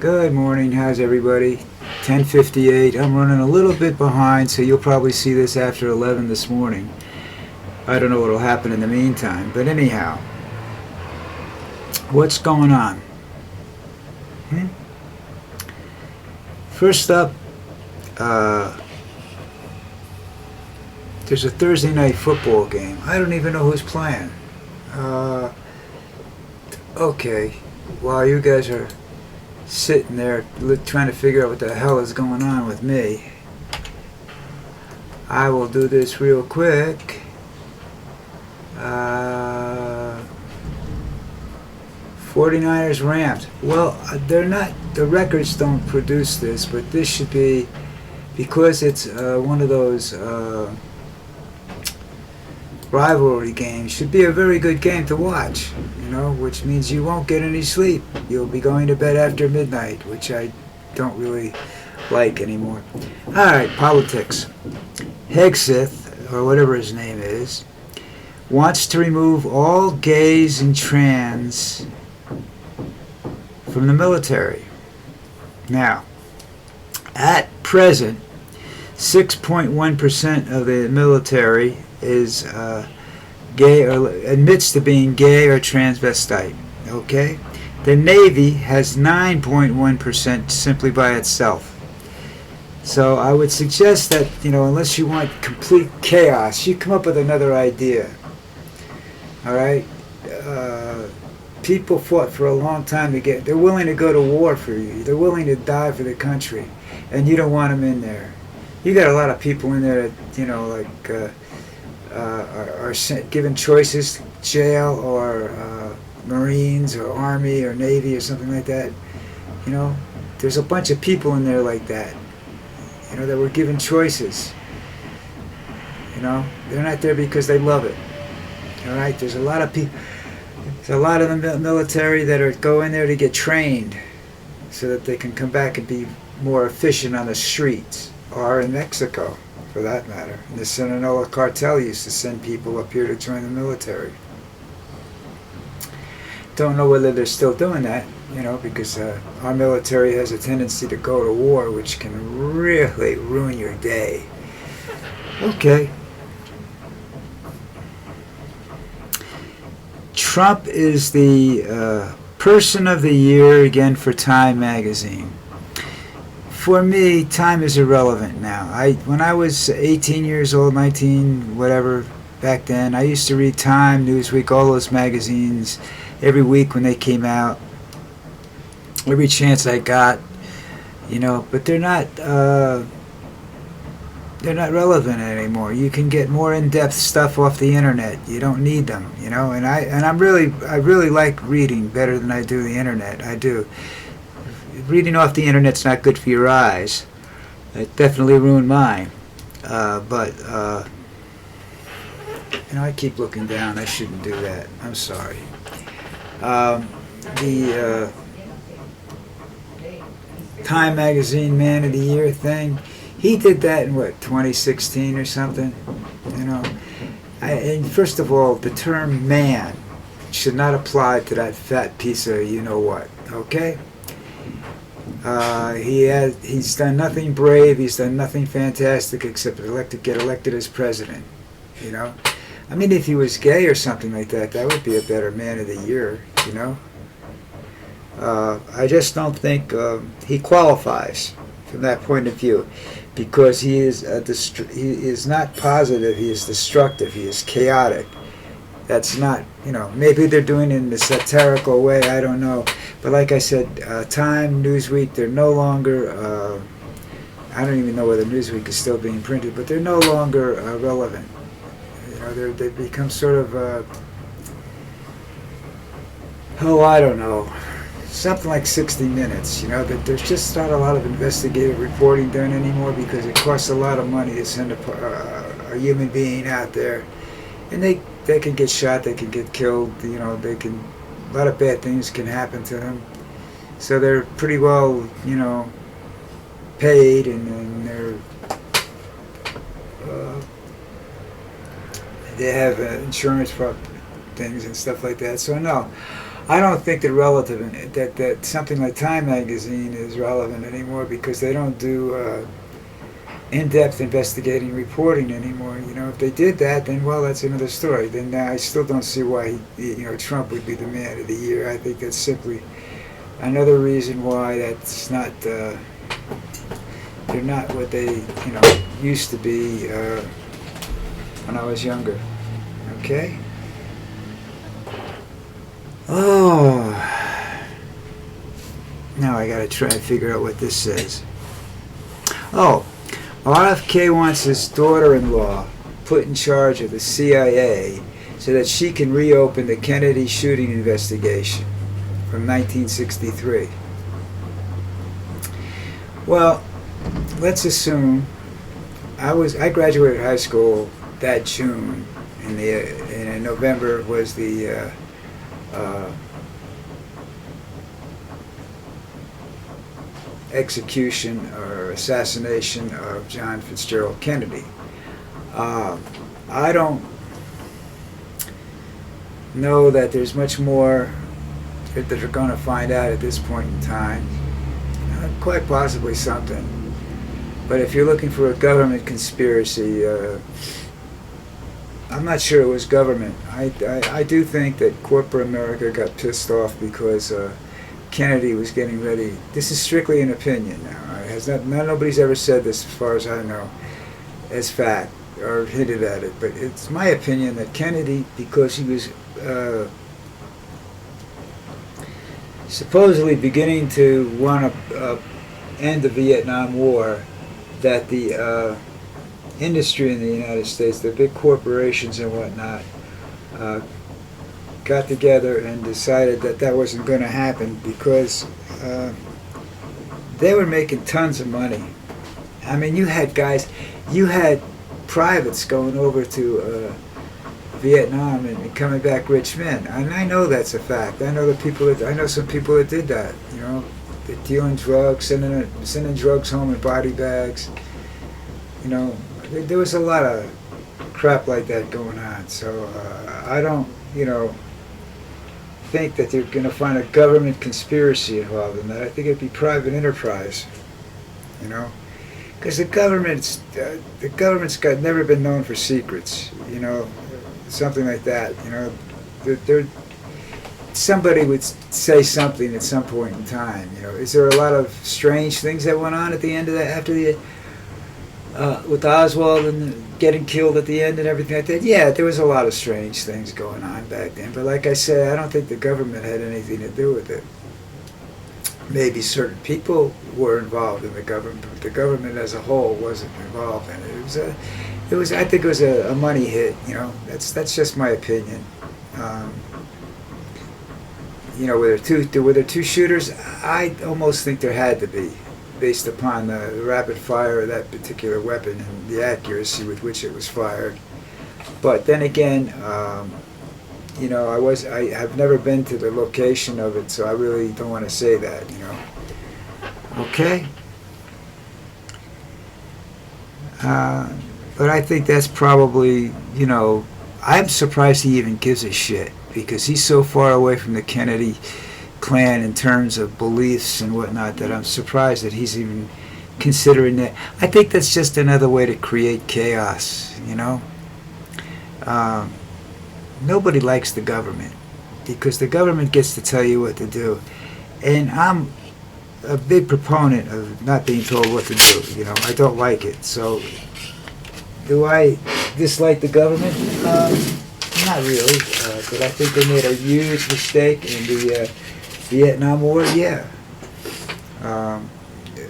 Good morning. How's everybody? 10:58. I'm running a little bit behind, so you'll probably see this after 11 this morning. I don't know what'll happen in the meantime, but anyhow, what's going on? Hmm? First up, there's a Thursday night football game. I don't even know who's playing. Okay, while you guys are sitting there trying to figure out what the hell is going on with me, I will do this real quick. 49ers Rams. Well, they're not, the records don't produce this, but this should be, because it's one of those rivalry games, should be a very good game to watch, which means you won't get any sleep. You'll be going to bed after midnight, which I don't really like anymore. Alright, politics. Hegseth, or whatever his name is, wants to remove all gays and trans from the military. Now, at present, 6.1% of the military is gay or admits to being gay or transvestite. Okay? The Navy has 9.1% simply by itself. So I would suggest that, unless you want complete chaos, you come up with another idea. Alright? People fought for a long time to get, they're willing to go to war for you. They're willing to die for the country. And you don't want them in there. You got a lot of people in there that, are given choices, jail or Marines or Army or Navy or something like that. There's a bunch of people in there like that, that were given choices. They're not there because they love it. All right, there's a lot of people. There's a lot of the military that go in there to get trained so that they can come back and be more efficient on the streets, or in Mexico, for that matter. And the Sinaloa cartel used to send people up here to join the military. Don't know whether they're still doing that, because our military has a tendency to go to war, which can really ruin your day. Okay. Trump is the person of the year again for Time magazine. For me, Time is irrelevant now. When I was 18 years old, 19, whatever, back then, I used to read Time, Newsweek, all those magazines every week when they came out. Every chance I got, but they're not relevant anymore. You can get more in-depth stuff off the internet. You don't need them, and I really like reading better than I do the internet. I do. Reading off the internet's not good for your eyes. It definitely ruined mine. But I keep looking down. I shouldn't do that. I'm sorry. The Time Magazine Man of the Year thing, he did that in 2016 or something. And first of all, the term man should not apply to that fat piece of what. Okay. He's done nothing brave. He's done nothing fantastic except get elected as president. I mean, if he was gay or something like that, that would be a better Man of the Year. I just don't think he qualifies from that point of view, because he is not positive. He is destructive. He is chaotic. That's not, maybe they're doing it in a satirical way, I don't know. But like I said, Time, Newsweek, they're no longer, I don't even know whether Newsweek is still being printed, but they're no longer relevant. They've become sort of, I don't know, something like 60 Minutes, that there's just not a lot of investigative reporting done anymore because it costs a lot of money to send a human being out there. And they can get shot, they can get killed, a lot of bad things can happen to them. So they're pretty well, paid, and they have insurance things and stuff like that. So no, I don't think that something like Time magazine is relevant anymore because they don't do in-depth investigating reporting anymore. You know, if they did that, then well, that's another story. Then I still don't see why Trump would be the man of the year. I think that's simply another reason why that's not. They're not what they used to be when I was younger. Okay. Oh. Now I gotta try and figure out what this says. Oh. RFK wants his daughter-in-law put in charge of the CIA so that she can reopen the Kennedy shooting investigation from 1963. Well, let's assume I graduated high school that June, and in November was the execution or assassination of John Fitzgerald Kennedy. I don't know that there's much more that they're going to find out at this point in time. Quite possibly something. But if you're looking for a government conspiracy, I'm not sure it was government. I do think that corporate America got pissed off because Kennedy was getting ready. This is strictly an opinion now. It has nobody's ever said this, as far as I know, as fact or hinted at it. But it's my opinion that Kennedy, because he was supposedly beginning to want to end the Vietnam War, that the industry in the United States, the big corporations and whatnot, got together and decided that that wasn't going to happen because they were making tons of money. I mean, you had privates going over to Vietnam and coming back rich men, and I know that's a fact. I know some people that did that. They're dealing drugs, sending drugs home in body bags. There was a lot of crap like that going on. So I don't, think that they're going to find a government conspiracy involved in that. I think it'd be private enterprise, because the government's never been known for secrets, something like that. Somebody would say something at some point in time. Is there a lot of strange things that went on at the end of that, after the with Oswald and getting killed at the end and everything like that? Yeah, there was a lot of strange things going on back then. But like I said, I don't think the government had anything to do with it. Maybe certain people were involved in the government, but the government as a whole wasn't involved in it. I think it was a money hit. That's just my opinion. Were there two shooters? I almost think there had to be, based upon the rapid fire of that particular weapon and the accuracy with which it was fired. But then again, I have never been to the location of it, so I really don't want to say that. Okay. But I think that's probably, I'm surprised he even gives a shit, because he's so far away from the Kennedy clan in terms of beliefs and whatnot that I'm surprised that he's even considering that. I think that's just another way to create chaos, Nobody likes the government because the government gets to tell you what to do. And I'm a big proponent of not being told what to do, I don't like it. So, do I dislike the government? Not really, but I think they made a huge mistake in the Vietnam War. Yeah.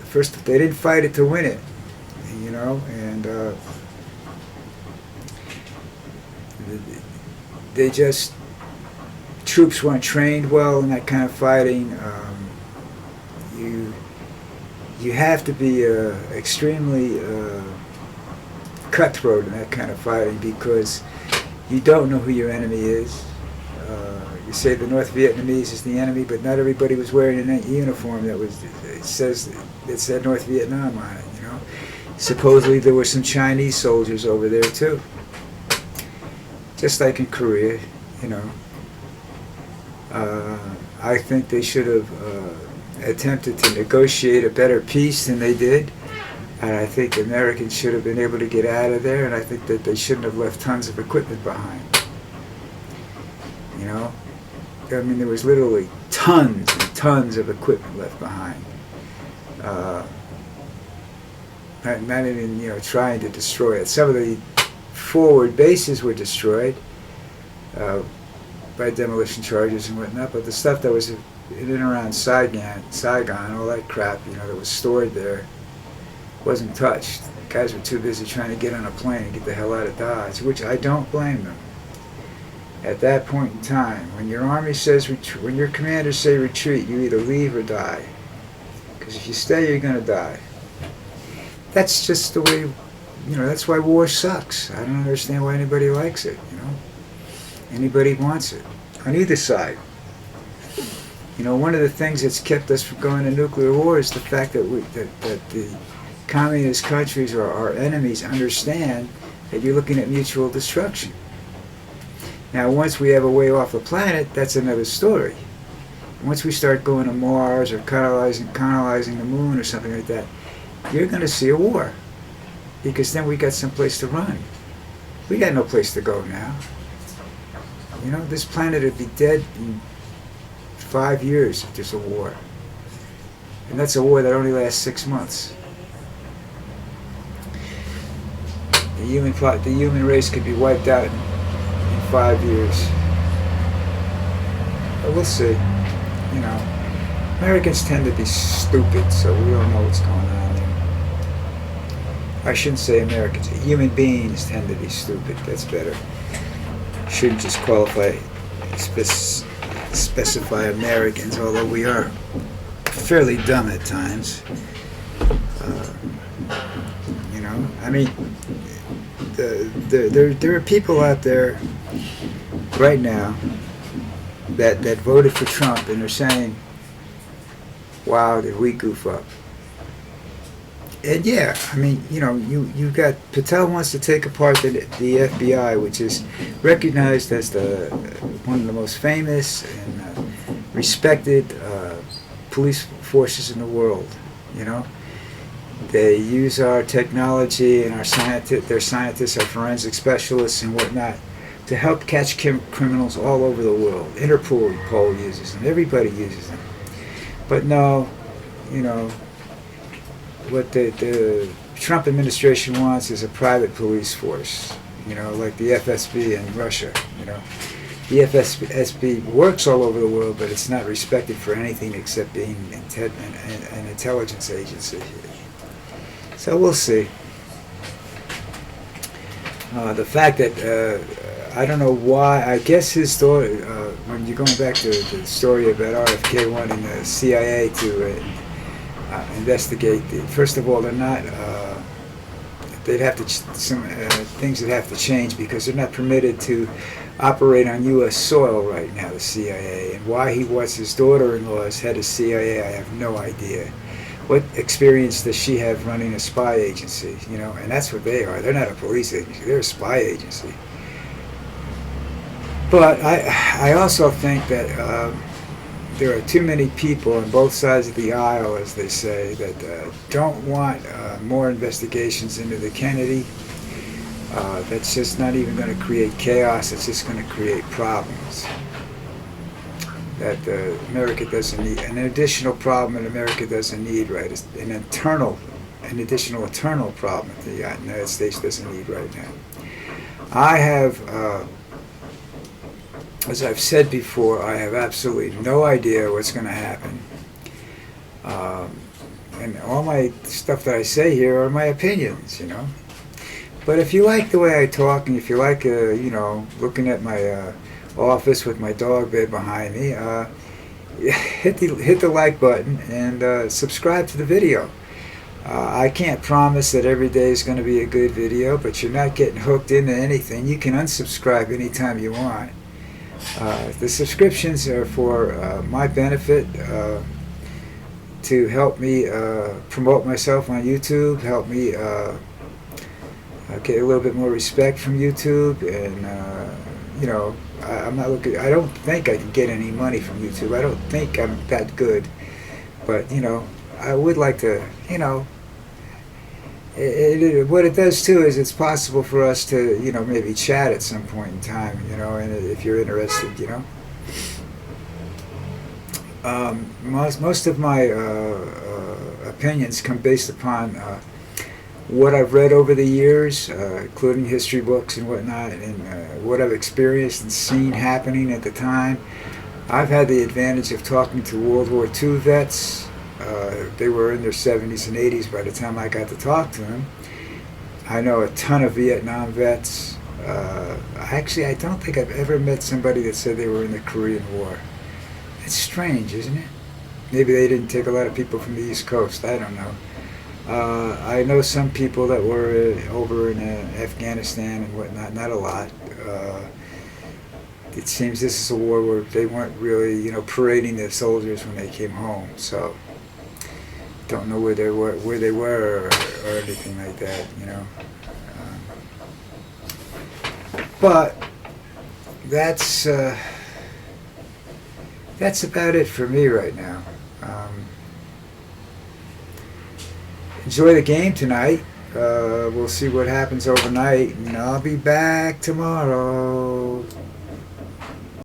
First, they didn't fight it to win it, and troops weren't trained well in that kind of fighting. You have to be extremely cutthroat in that kind of fighting, because you don't know who your enemy is. You say the North Vietnamese is the enemy, but not everybody was wearing a uniform that said North Vietnam on it. Supposedly there were some Chinese soldiers over there too, just like in Korea. I think they should have attempted to negotiate a better peace than they did. And I think Americans should have been able to get out of there, and I think that they shouldn't have left tons of equipment behind. You know? I mean, there was literally tons and tons of equipment left behind. Not even, trying to destroy it. Some of the forward bases were destroyed by demolition charges and whatnot, but the stuff that was in and around Saigon, all that crap, that was stored there, wasn't touched. The guys were too busy trying to get on a plane and get the hell out of Dodge, which I don't blame them. At that point in time, when your army says when your commanders say retreat, you either leave or die. Because if you stay, you're going to die. That's just the way, that's why war sucks. I don't understand why anybody likes it, Anybody wants it, on either side. One of the things that's kept us from going to nuclear war is the fact that that the communist countries or our enemies understand that you're looking at mutual destruction. Now, once we have a way off the planet, that's another story. Once we start going to Mars or colonizing the moon or something like that, you're going to see a war. Because then we got someplace to run. We got no place to go now. This planet would be dead in 5 years if there's a war. And that's a war that only lasts 6 months. The human race could be wiped out in 5 years. But we'll see. Americans tend to be stupid, so we don't know what's going on there. I shouldn't say Americans. Human beings tend to be stupid. That's better. Shouldn't just specify Americans, although we are fairly dumb at times. I mean, there are people out there right now that voted for Trump, and they're saying, wow, did we goof up? And yeah, I mean, you got Patel wants to take apart the FBI, which is recognized as one of the most famous and respected police forces in the world. They use our technology and their scientists, our forensic specialists and whatnot, to help catch criminals all over the world. Interpol uses them. Everybody uses them. But no, what the Trump administration wants is a private police force, like the FSB in Russia. The FSB works all over the world, but it's not respected for anything except being an intelligence agency. So we'll see. The fact that I don't know why. I guess his story. When you're going back to the story about RFK wanting the CIA to investigate. First of all, they're not. They'd have to some things that have to change because they're not permitted to operate on U.S. soil right now. The CIA, and why he wants his daughter-in-law as head of CIA, I have no idea. What experience does she have running a spy agency? And that's what they are. They're not a police agency. They're a spy agency. But I also think that there are too many people on both sides of the aisle, as they say, that don't want more investigations into the Kennedy. That's just not even going to create chaos. It's just going to create problems that America doesn't need. An additional problem that America doesn't need, right, is an additional internal problem that the United States doesn't need right now. I have, as I've said before, I have absolutely no idea what's going to happen. And all my stuff that I say here are my opinions, But if you like the way I talk, and if you like, looking at my office with my dog bed behind me, hit the like button and subscribe to the video. I can't promise that every day is going to be a good video, but you're not getting hooked into anything. You can unsubscribe anytime you want. The subscriptions are for my benefit, to help me promote myself on YouTube, help me get a little bit more respect from YouTube, and I'm not looking. I don't think I can get any money from YouTube. I don't think I'm that good. But I would like to. What it does too is it's possible for us to maybe chat at some point in time. And if you're interested, most of my opinions come based upon what I've read over the years, including history books and whatnot, and what I've experienced and seen happening at the time. I've had the advantage of talking to World War II vets. They were in their 70s and 80s by the time I got to talk to them. I know a ton of Vietnam vets. Actually, I don't think I've ever met somebody that said they were in the Korean War. It's strange, isn't it? Maybe they didn't take a lot of people from the East Coast. I don't know. I know some people that were over in Afghanistan and whatnot. Not a lot. It seems this is a war where they weren't really, parading their soldiers when they came home. So, don't know where they were, or anything like that. But that's about it for me right now. Enjoy the game tonight. We'll see what happens overnight, and I'll be back tomorrow.